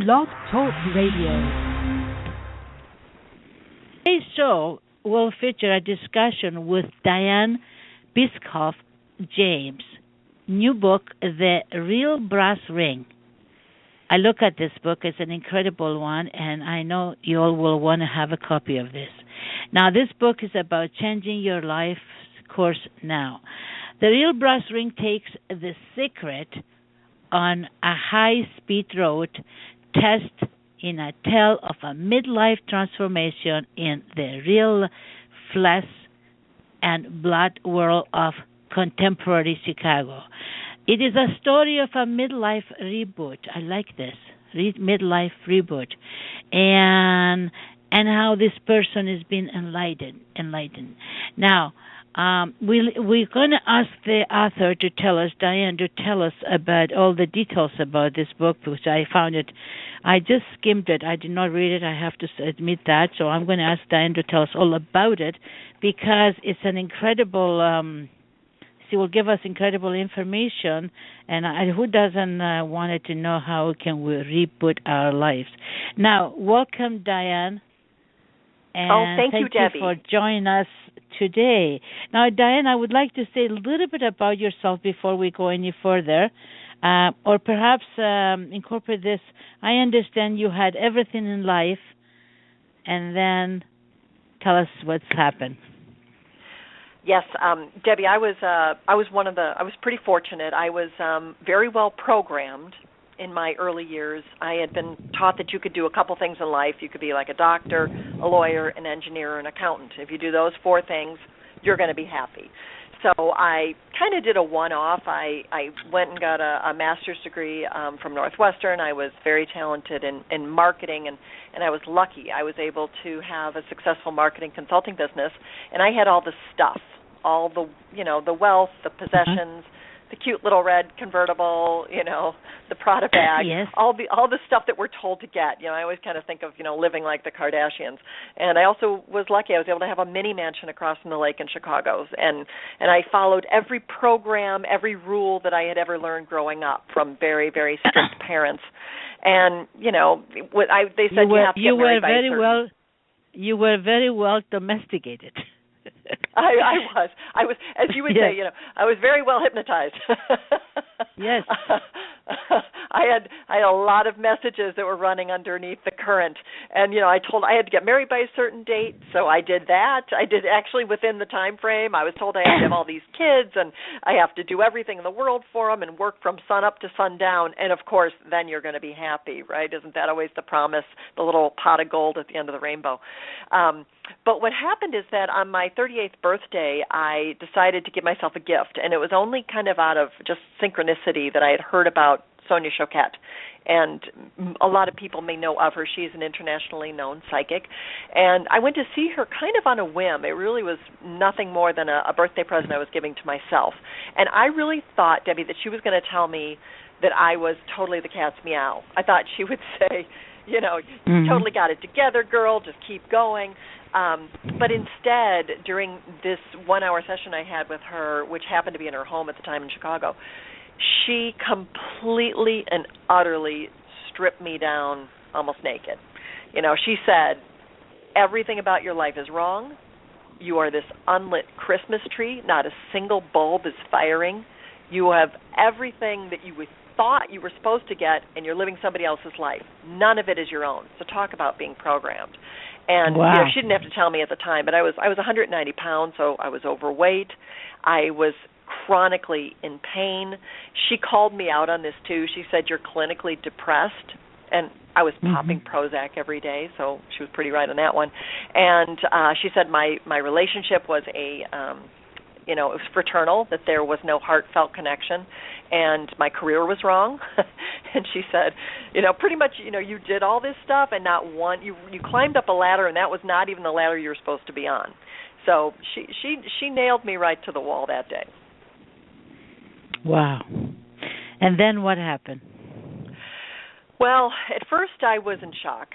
Blog Talk Radio. Today's show will feature a discussion with Dianne Bischoff James' new book, The Real Brass Ring. I look at this book as an incredible one, and I know you all will want to have a copy of this. Now, this book is about changing your life's course now. The Real Brass Ring takes the secret on a high-speed road test in a tale of a midlife transformation in the real flesh and blood world of contemporary Chicago. It is a story of a midlife reboot. I like this. Midlife reboot. And how this person has been enlightened. Now, we're going to ask the author to tell us, Dianne, to tell us about all the details about this book, which I just skimmed it. I did not read it. I have to admit that. So I'm going to ask Dianne to tell us all about it because it's an incredible. She will give us incredible information, and who doesn't want to know how can we reboot our lives? Now, welcome, Dianne. And thank you, Debbie, for joining us today. Now, Dianne, I would like to say a little bit about yourself before we go any further, or perhaps incorporate this. I understand you had everything in life, and then tell us what's happened. Yes, Debbie, I was pretty fortunate. I was very well programmed in my early years. I had been taught that you could do a couple things in life. You could be like a doctor, a lawyer, an engineer, or an accountant. If you do those four things, you're going to be happy. So I kind of did a one-off. I went and got a master's degree from Northwestern. I was very talented in marketing, and I was lucky. I was able to have a successful marketing consulting business, and I had all the stuff, all the, the wealth, the possessions, the cute little red convertible, the Prada bag, yes. all the stuff that we're told to get. I always kind of think of, living like the Kardashians. And I also was lucky. I was able to have a mini mansion across from the lake in Chicago. And I followed every program, every rule that I had ever learned growing up from very, very strict parents. And, they said you have to get married by a certain... You were very well domesticated. I was, as you would say, I was very well hypnotized. Yes. I had a lot of messages that were running underneath the current, and I had to get married by a certain date, so I did that. I did actually within the time frame. I was told I had to have all these kids, and I have to do everything in the world for them, and work from sun up to sundown. And of course, then you're going to be happy, right? Isn't that always the promise? The little pot of gold at the end of the rainbow. But what happened is that on my 38th birthday, I decided to give myself a gift, and it was only kind of out of just synchronicity that I had heard about Sonia Choquette. And a lot of people may know of her. She's an internationally known psychic. And I went to see her kind of on a whim. It really was nothing more than a birthday present I was giving to myself. And I really thought, Debbie, that she was going to tell me that I was totally the cat's meow. I thought she would say, you totally got it together, girl, just keep going. But instead, during this 1-hour session I had with her, which happened to be in her home at the time in Chicago, she completely and utterly stripped me down almost naked. She said, everything about your life is wrong. You are this unlit Christmas tree. Not a single bulb is firing. You have everything that you thought you were supposed to get, and you're living somebody else's life. None of it is your own. So talk about being programmed. And wow. She didn't have to tell me at the time, but I was 190 pounds, so I was overweight. I was chronically in pain. She called me out on this too. She said, you're clinically depressed. And I was popping Prozac every day, so she was pretty right on that one. And she said my relationship was it was fraternal, that there was no heartfelt connection, and my career was wrong. And she said, pretty much, you did all this stuff, and not one, you climbed up a ladder, and that was not even the ladder you were supposed to be on. So she nailed me right to the wall that day. Wow. And then what happened? Well, at first I was in shock.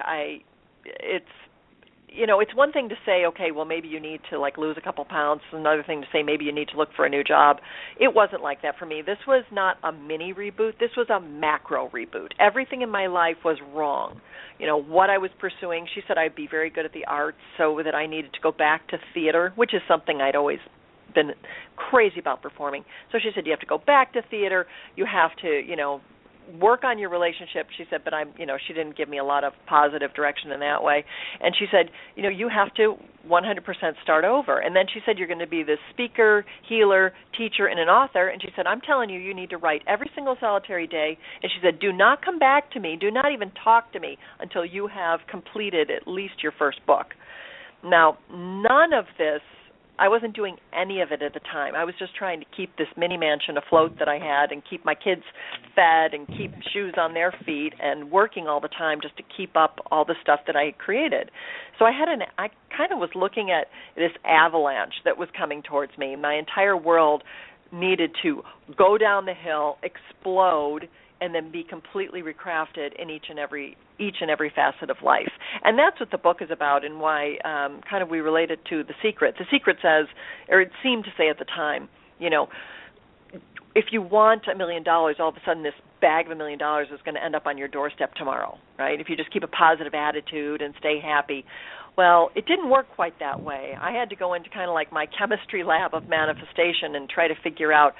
it's one thing to say, okay, well, maybe you need to like lose a couple pounds. Another thing to say, maybe you need to look for a new job. It wasn't like that for me. This was not a mini reboot. This was a macro reboot. Everything in my life was wrong. What I was pursuing, she said I'd be very good at the arts, so that I needed to go back to theater, which is something I'd always been crazy about performing. So she said you have to go back to theater. You have to, work on your relationship. She said, but she didn't give me a lot of positive direction in that way. And she said, you have to 100% start over. And then she said, you're going to be this speaker, healer, teacher, and an author. And she said, I'm telling you, you need to write every single solitary day. And she said, do not come back to me. Do not even talk to me until you have completed at least your first book. Now, none of this, I wasn't doing any of it at the time. I was just trying to keep this mini mansion afloat that I had and keep my kids fed and keep shoes on their feet and working all the time just to keep up all the stuff that I had created. So I kind of was looking at this avalanche that was coming towards me. My entire world needed to go down the hill, explode, and then be completely recrafted in each and every facet of life. And that's what the book is about, and why kind of we relate it to The Secret. The Secret says, or it seemed to say at the time, if you want $1 million, all of a sudden this bag of $1 million is going to end up on your doorstep tomorrow, right? If you just keep a positive attitude and stay happy. Well, it didn't work quite that way. I had to go into kind of like my chemistry lab of manifestation and try to figure out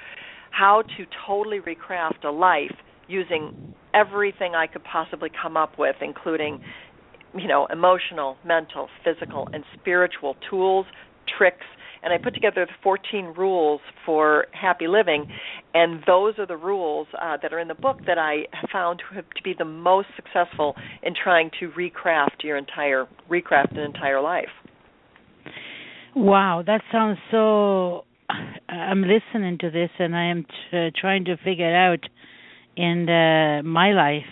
how to totally recraft a life using everything I could possibly come up with, including, emotional, mental, physical, and spiritual tools, tricks. And I put together the 14 rules for happy living, and those are the rules that are in the book that I have found to be the most successful in trying to recraft an entire life. Wow, that sounds so... I'm listening to this, and I am trying to figure out in my life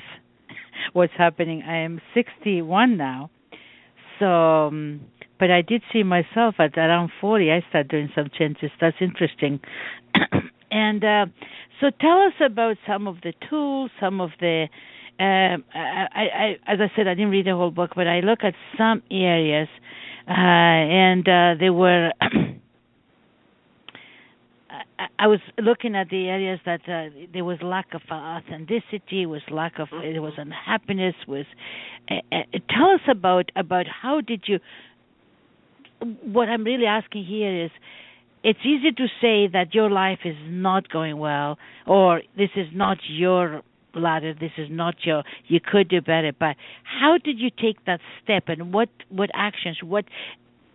what's happening. I am 61 now, so but I did see myself at around 40 I started doing some changes. That's interesting. And so tell us about some of the tools, some of the I as I said, I didn't read the whole book, but I look at some areas and they were I was looking at the areas that there was lack of authenticity, there was unhappiness. Tell us about how did you? What I'm really asking here is, it's easy to say that your life is not going well, or this is not your ladder, this is not you could do better. But how did you take that step, and what actions?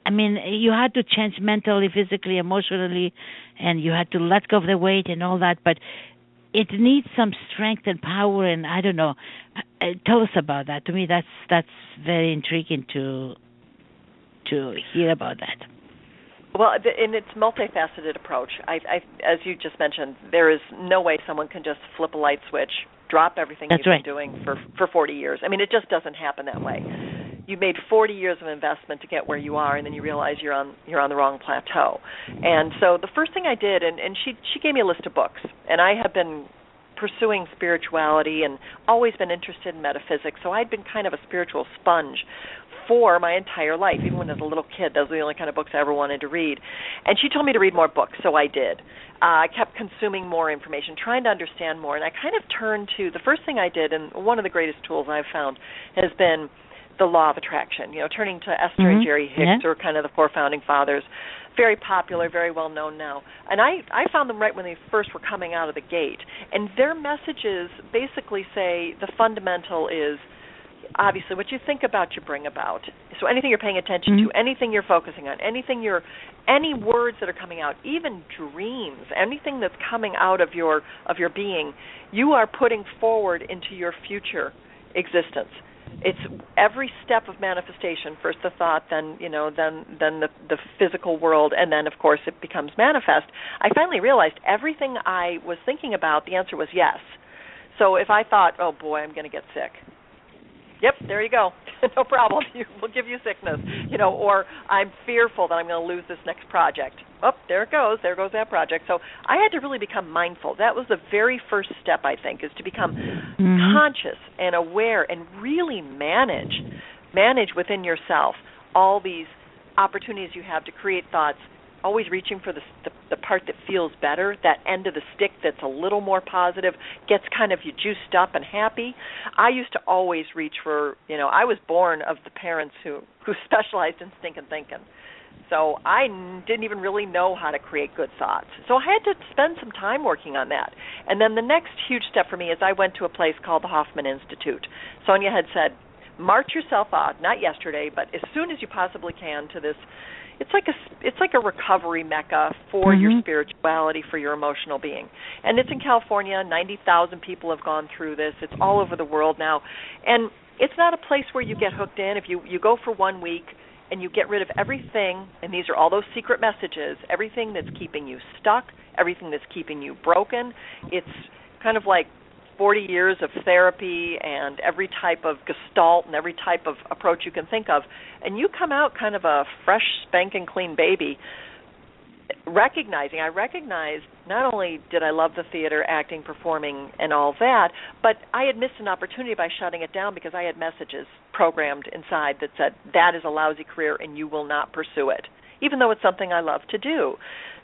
You had to change mentally, physically, emotionally, and you had to let go of the weight and all that, but it needs some strength and power, and I don't know. Tell us about that. To me, that's very intriguing to hear about that. Well, in its multifaceted approach, I, as you just mentioned, there is no way someone can just flip a light switch, drop everything you've been doing for 40 years. It just doesn't happen that way. You made 40 years of investment to get where you are, and then you realize you're on the wrong plateau. And so the first thing I did, and she gave me a list of books, and I have been pursuing spirituality and always been interested in metaphysics, so I'd been kind of a spiritual sponge for my entire life. Even when I was a little kid, those were the only kind of books I ever wanted to read. And she told me to read more books, so I did. I kept consuming more information, trying to understand more, and I kind of turned to the first thing I did, and one of the greatest tools I've found has been the law of attraction, turning to Esther and Jerry Hicks, who are kind of the four founding fathers, very popular, very well known now. And I found them right when they first were coming out of the gate. And their messages basically say the fundamental is, obviously, what you think about, you bring about. So anything you're paying attention to, anything you're focusing on, any words that are coming out, even dreams, anything that's coming out of your being, you are putting forward into your future existence. It's every step of manifestation. First the thought, then the physical world, and then of course it becomes manifest. I finally realized everything I was thinking about, the answer was yes. So if I thought, oh boy, I'm going to get sick, yep, there you go. No problem. We'll give you sickness. Or I'm fearful that I'm going to lose this next project. Oh, there it goes. There goes that project. So I had to really become mindful. That was the very first step, I think, is to become conscious and aware and really manage within yourself all these opportunities you have to create thoughts, always reaching for the part that feels better, that end of the stick that's a little more positive, gets kind of you juiced up and happy. I used to always reach for, I was born of the parents who specialized in stinking thinking. So I didn't even really know how to create good thoughts. So I had to spend some time working on that. And then the next huge step for me is I went to a place called the Hoffman Institute. Sonia had said, march yourself out, not yesterday, but as soon as you possibly can to this. It's like a recovery mecca for your spirituality, for your emotional being. And it's in California. 90,000 people have gone through this. It's all over the world now. And it's not a place where you get hooked in. If you go for 1 week, and you get rid of everything, and these are all those secret messages, everything that's keeping you stuck, everything that's keeping you broken. It's kind of like 40 years of therapy and every type of gestalt and every type of approach you can think of, and you come out kind of a fresh, spanking clean baby, I recognized not only did I love the theater, acting, performing, and all that, but I had missed an opportunity by shutting it down because I had messages programmed inside that said, that is a lousy career and you will not pursue it, even though it's something I love to do.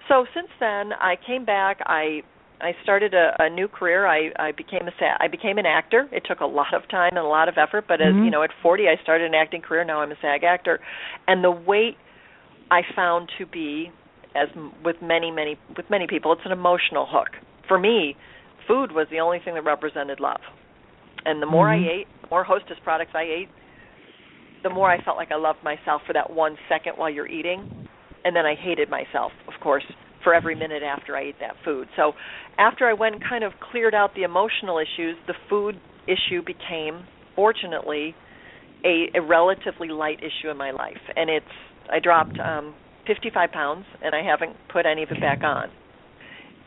So since then, I came back, I started a new career. I became an actor. It took a lot of time and a lot of effort, but as at 40, I started an acting career. Now I'm a SAG actor. And the weight I found to be, as with many people, it's an emotional hook. For me, food was the only thing that represented love. And the more I ate, the more Hostess products I ate, the more I felt like I loved myself for that 1 second while you're eating. And then I hated myself, of course, for every minute after I ate that food. So after I went and kind of cleared out the emotional issues, the food issue became, fortunately, a relatively light issue in my life. And I dropped 55 pounds, and I haven't put any of it back on.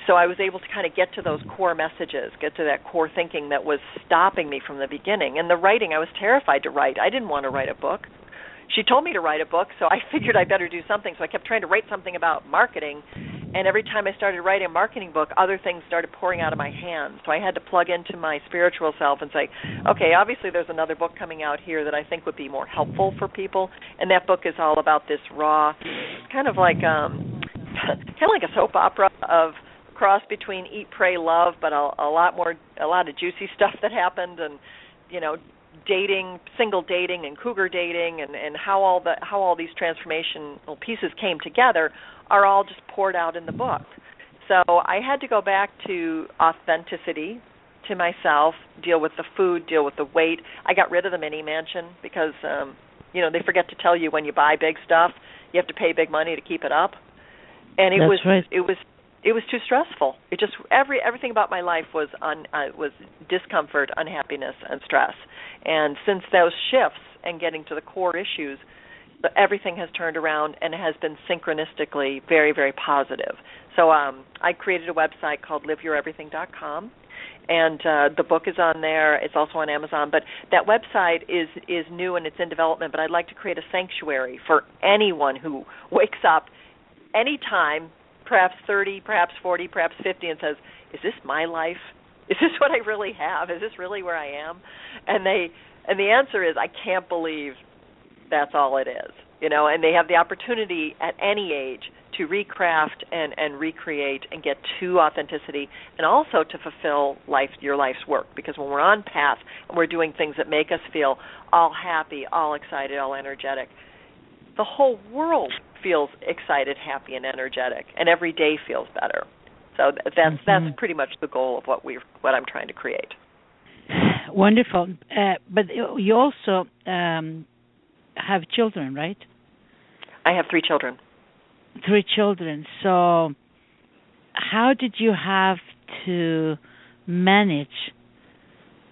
So I was able to kind of get to those core messages, get to that core thinking that was stopping me from the beginning. And the writing, I was terrified to write. I didn't want to write a book. She told me to write a book, so I figured I better do something. So I kept trying to write something about marketing, and every time I started writing a marketing book, other things started pouring out of my hands. So I had to plug into my spiritual self and say, okay, obviously there's another book coming out here that I think would be more helpful for people, and that book is all about this raw, kind of like a soap opera of cross between Eat, Pray, Love, but a lot of juicy stuff that happened, and dating, single dating, and cougar dating, and how all these transformational pieces came together are all just poured out in the book. So I had to go back to authenticity, to myself, deal with the food, deal with the weight. I got rid of the mini mansion because they forget to tell you when you buy big stuff, you have to pay big money to keep it up, and it was too stressful. It just everything about my life was discomfort, unhappiness, and stress. And since those shifts and getting to the core issues, everything has turned around and has been synchronistically very, very positive. So I created a website called liveyoureverything.com, and the book is on there. It's also on Amazon. But that website is new and it's in development, but I'd like to create a sanctuary for anyone who wakes up anytime, perhaps 30, perhaps 40, perhaps 50, and says, is this my life? Is this what I really have? Is this really where I am? And the answer is, I can't believe that's all it is. And they have the opportunity at any age to recraft and recreate and get to authenticity, and also to fulfill your life's work. Because when we're on path and we're doing things that make us feel all happy, all excited, all energetic, the whole world feels excited, happy, and energetic, and every day feels better. So that's pretty much the goal of what I'm trying to create. Wonderful. But you also have children, right? I have 3 children. 3 children. So how did you have to manage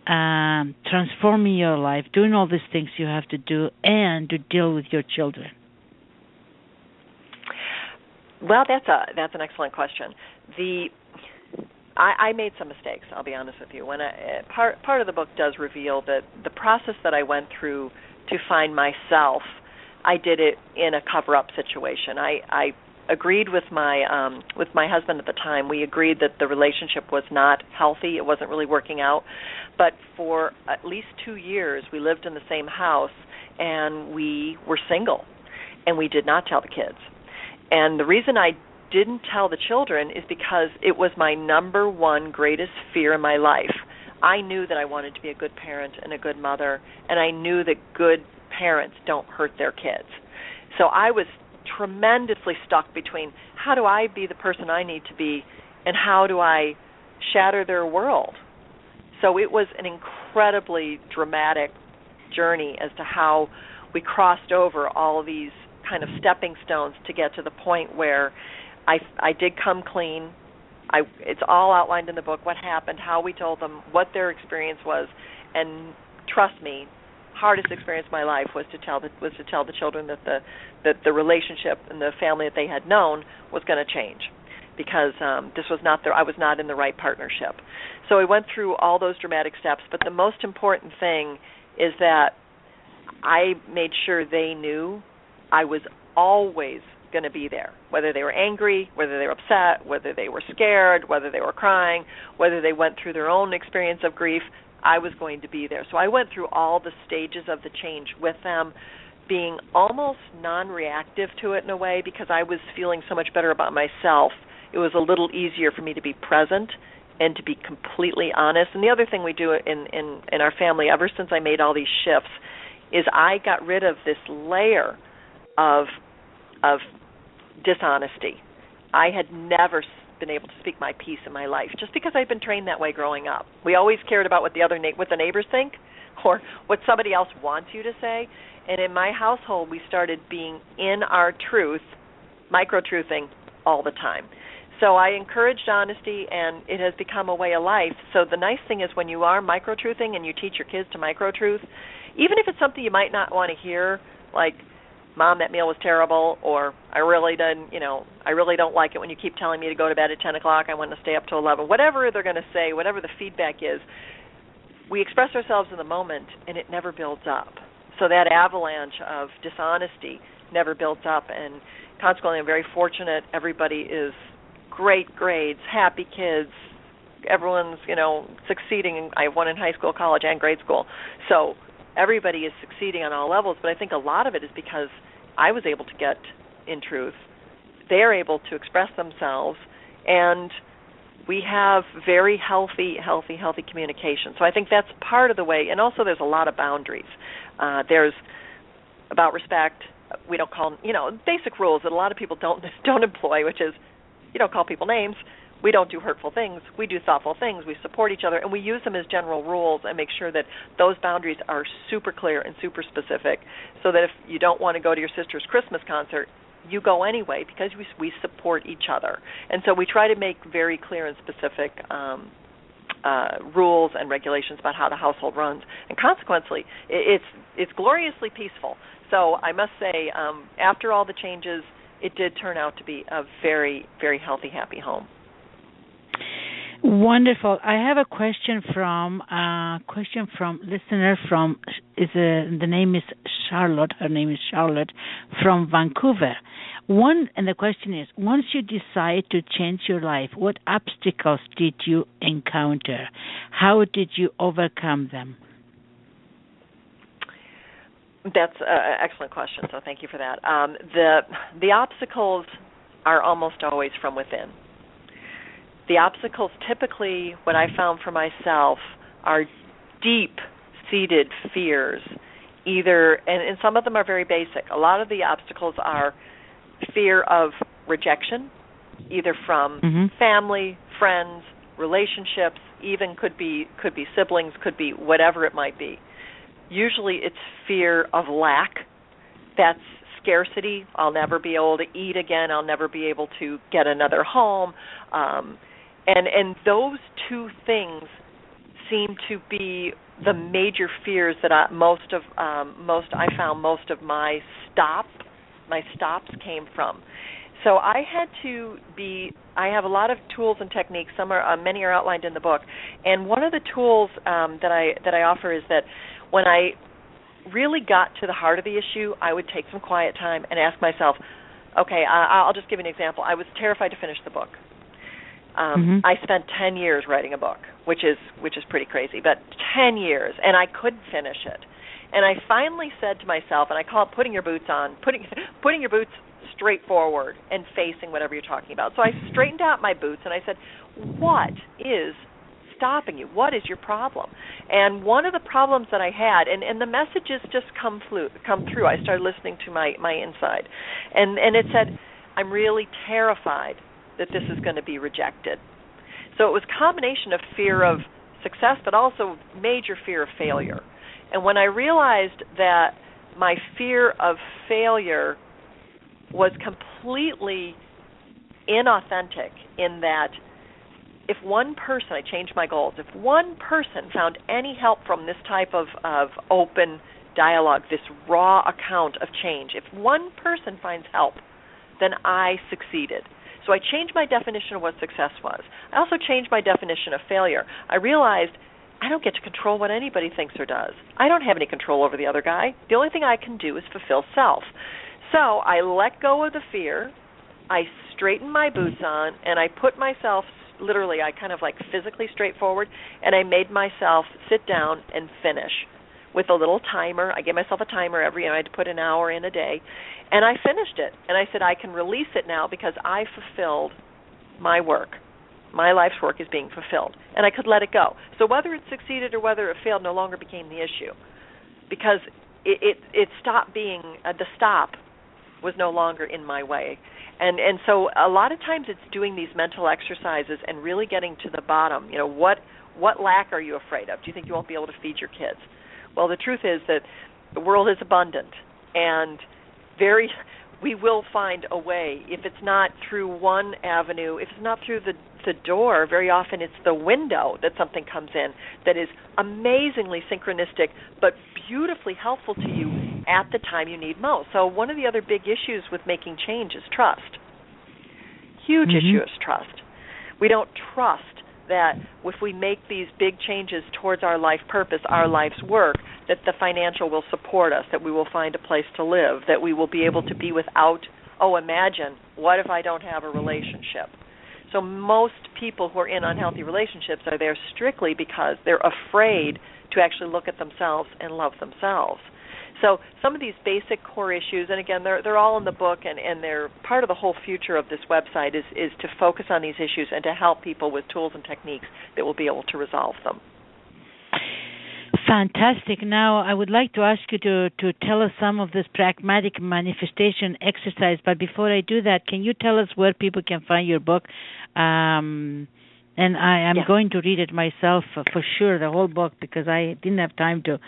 transforming your life, doing all these things you have to do, and to deal with your children? Well, that's an excellent question. I made some mistakes, I'll be honest with you. When part of the book does reveal that the process that I went through to find myself, I did it in a cover-up situation. I agreed with my husband at the time. We agreed that the relationship was not healthy. It wasn't really working out. But for at least 2 years, we lived in the same house, and we were single. and we did not tell the kids. And the reason I didn't tell the children is because it was my number one greatest fear in my life. I knew that I wanted to be a good parent and a good mother, and I knew that good parents don't hurt their kids. So I was tremendously stuck between how do I be the person I need to be and how do I shatter their world. So it was an incredibly dramatic journey as to how we crossed over all of these kind of stepping stones to get to the point where I did come clean. It's all outlined in the book, what happened, how we told them, what their experience was, and trust me, hardest experience of my life was to tell the children that the relationship and the family that they had known was going to change, because this was not I was not in the right partnership. So we went through all those dramatic steps, but the most important thing is that I made sure they knew I was always going to be there, whether they were angry, whether they were upset, whether they were scared, whether they were crying, whether they went through their own experience of grief, I was going to be there. So I went through all the stages of the change with them, being almost non-reactive to it in a way, because I was feeling so much better about myself. It was a little easier for me to be present and to be completely honest. And the other thing we do in our family, ever since I made all these shifts, is I got rid of this layer of dishonesty. I had never been able to speak my piece in my life, just because I'd been trained that way growing up. We always cared about what the neighbors think, or what somebody else wants you to say. And in my household, we started being in our truth, micro-truthing all the time. So I encouraged honesty, and it has become a way of life. So the nice thing is when you are micro-truthing and you teach your kids to micro-truth, even if it's something you might not want to hear, like, Mom, that meal was terrible, or I really don't like it when you keep telling me to go to bed at 10 o'clock, I want to stay up till 11, whatever they're going to say, whatever the feedback is, we express ourselves in the moment, and it never builds up. So that avalanche of dishonesty never builds up, and consequently I'm very fortunate. Everybody is great grades, happy kids, everyone's, succeeding. I have one in high school, college, and grade school. So everybody is succeeding on all levels, but I think a lot of it is because I was able to get in truth. They're able to express themselves, and we have very healthy communication. So I think that's part of the way, and also there's a lot of boundaries. There's about respect. We don't call, basic rules that a lot of people don't employ, which is you don't call people names. We don't do hurtful things. We do thoughtful things. We support each other, and we use them as general rules and make sure that those boundaries are super clear and super specific, so that if you don't want to go to your sister's Christmas concert, you go anyway, because we support each other. And so we try to make very clear and specific rules and regulations about how the household runs. And consequently, it's gloriously peaceful. So I must say, after all the changes, it did turn out to be a very, very healthy, happy home. Wonderful. I have a question from listener from the name is Charlotte. Her name is Charlotte from Vancouver. And the question is: once you decide to change your life, what obstacles did you encounter? How did you overcome them? That's an excellent question. So thank you for that. The obstacles are almost always from within. The obstacles typically, what I found for myself, are deep-seated fears, and some of them are very basic. A lot of the obstacles are fear of rejection, either from family, friends, relationships, even could be siblings, could be whatever it might be. Usually it's fear of lack. That's scarcity. I'll never be able to eat again. I'll never be able to get another home. And those two things seem to be the major fears that I found most of my stops came from. So I have a lot of tools and techniques. Many are outlined in the book. And one of the tools that I offer is that when I really got to the heart of the issue, I would take some quiet time and ask myself, okay, I'll just give you an example. I was terrified to finish the book. I spent 10 years writing a book, which is pretty crazy, but 10 years, and I couldn't finish it. And I finally said to myself, and I call it putting your boots on, putting your boots straight forward and facing whatever you're talking about. So I straightened out my boots, and I said, what is stopping you? What is your problem? And one of the problems that I had, and the messages just come through. I started listening to my inside, and it said, I'm really terrified that this is going to be rejected. So it was a combination of fear of success, but also major fear of failure. And when I realized that my fear of failure was completely inauthentic, in that if one person, I changed my goals, if one person found any help from this type of open dialogue, this raw account of change, if one person finds help, then I succeeded. So I changed my definition of what success was. I also changed my definition of failure. I realized I don't get to control what anybody thinks or does. I don't have any control over the other guy. The only thing I can do is fulfill self. So I let go of the fear, I straightened my boots on, and I put myself, literally, I kind of like physically straightforward, and I made myself sit down and finish with a little timer. I gave myself a timer I had to put an hour in a day, and I finished it. And I said, I can release it now because I fulfilled my work. My life's work is being fulfilled, and I could let it go. So whether it succeeded or whether it failed no longer became the issue, because it stopped being, the stop was no longer in my way. And so a lot of times it's doing these mental exercises and really getting to the bottom. You know, what lack are you afraid of? Do you think you won't be able to feed your kids? Well, the truth is that the world is abundant, and we will find a way. If it's not through one avenue, if it's not through the door, very often it's the window that something comes in that is amazingly synchronistic but beautifully helpful to you at the time you need most. So one of the other big issues with making change is trust. Huge issue is trust. We don't trust that if we make these big changes towards our life purpose, our life's work, that the financial will support us, that we will find a place to live, that we will be able to be without, imagine, what if I don't have a relationship? So most people who are in unhealthy relationships are there strictly because they're afraid to actually look at themselves and love themselves. So some of these basic core issues, and again, they're all in the book, and they're part of the whole future of this website is to focus on these issues and to help people with tools and techniques that will be able to resolve them. Fantastic. Now, I would like to ask you to tell us some of this pragmatic manifestation exercise, but before I do that, can you tell us where people can find your book? And I am going to read it myself for sure, the whole book, because I didn't have time to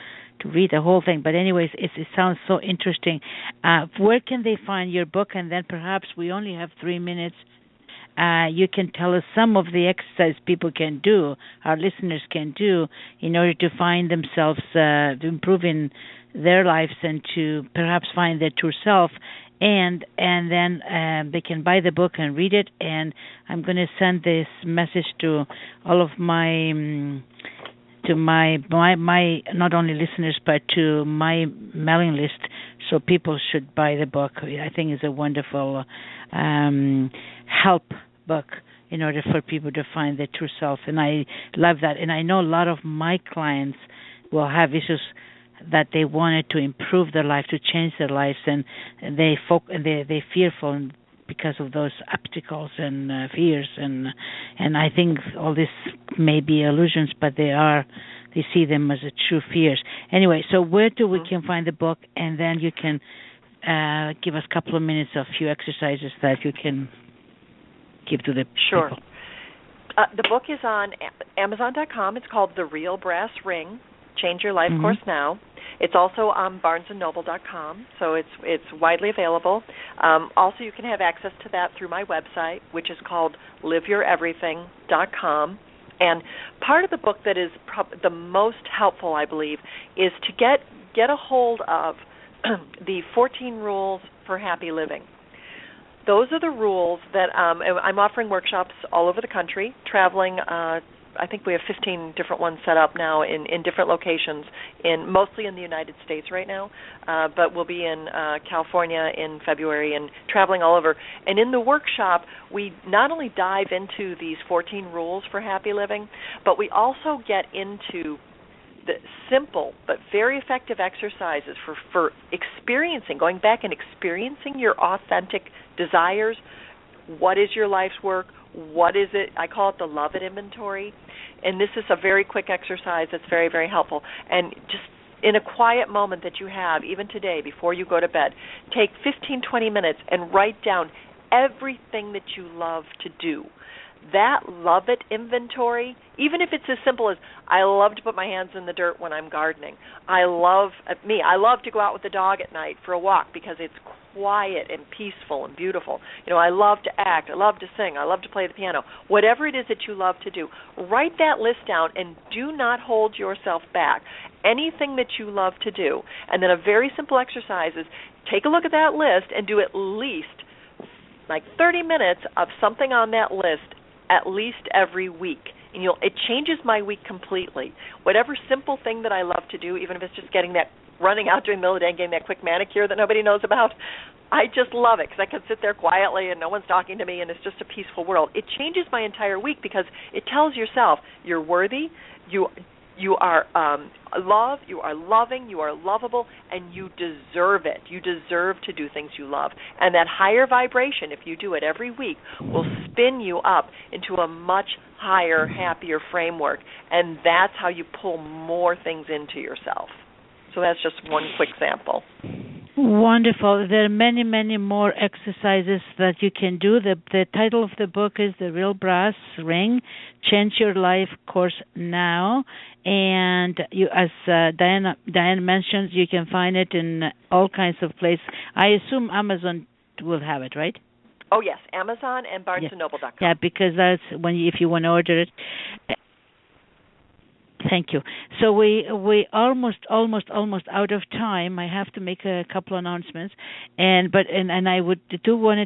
read the whole thing. But anyways, it sounds so interesting. Where can they find your book? And then perhaps we only have 3 minutes. You can tell us some of the exercise people can do, our listeners can do, in order to find themselves, to improve in their lives and to perhaps find their true self. And then they can buy the book and read it. And I'm going to send this message to all of my not only listeners but to my mailing list. So people should buy the book. I think it's a wonderful help book in order for people to find their true self. And I love that. And I know a lot of my clients will have issues that they wanted to improve their life, to change their lives, and they're fearful because of those obstacles and fears. And I think all this may be illusions, but they see them as a true fears. Anyway, so where do we can find the book? And then you can give us a couple of minutes of few exercises that you can give to the people. The book is on Amazon.com. It's called The Real Brass Ring, Change Your Life Course Now. It's also on BarnesandNoble.com, so it's widely available. Also, you can have access to that through my website, which is called LiveYourEverything.com. And part of the book that is the most helpful, I believe, is to get a hold of the 14 rules for happy living. Those are the rules that I'm offering workshops all over the country, traveling I think we have 15 different ones set up now in different locations, mostly in the United States right now, but we'll be in California in February and traveling all over. And in the workshop, we not only dive into these 14 rules for happy living, but we also get into the simple but very effective exercises for experiencing, going back and experiencing your authentic desires. What is your life's work? What is it? I call it the Love It inventory. And this is a very quick exercise that's very, very helpful. And just in a quiet moment that you have, even today, before you go to bed, take 15, 20 minutes and write down everything that you love to do. That Love It inventory, even if it's as simple as, I love to put my hands in the dirt when I'm gardening. I love to go out with the dog at night for a walk because it's quiet and peaceful and beautiful. I love to act. I love to sing. I love to play the piano. Whatever it is that you love to do, write that list down and do not hold yourself back. Anything that you love to do. And then a very simple exercise is take a look at that list and do at least like 30 minutes of something on that list at least every week. And it changes my week completely. Whatever simple thing that I love to do, even if it's just running out during the middle of the day and getting that quick manicure that nobody knows about, I just love it because I can sit there quietly and no one's talking to me and it's just a peaceful world. It changes my entire week because it tells yourself you're worthy, you are loved, you are loving, you are lovable, and you deserve it. You deserve to do things you love. And that higher vibration, if you do it every week, will spin you up into a much higher, happier framework. And that's how you pull more things into yourself. So that's just one quick sample. Wonderful. There are many, many more exercises that you can do. The title of the book is The Real Brass Ring, Change Your Life Course Now. And you, as Dianne mentioned, you can find it in all kinds of places. I assume Amazon will have it, right? Oh, yes, Amazon and BarnesandNoble.com. Yeah, because that's if you want to order it. Thank you. So we almost out of time. I have to make a couple announcements, and I would do want to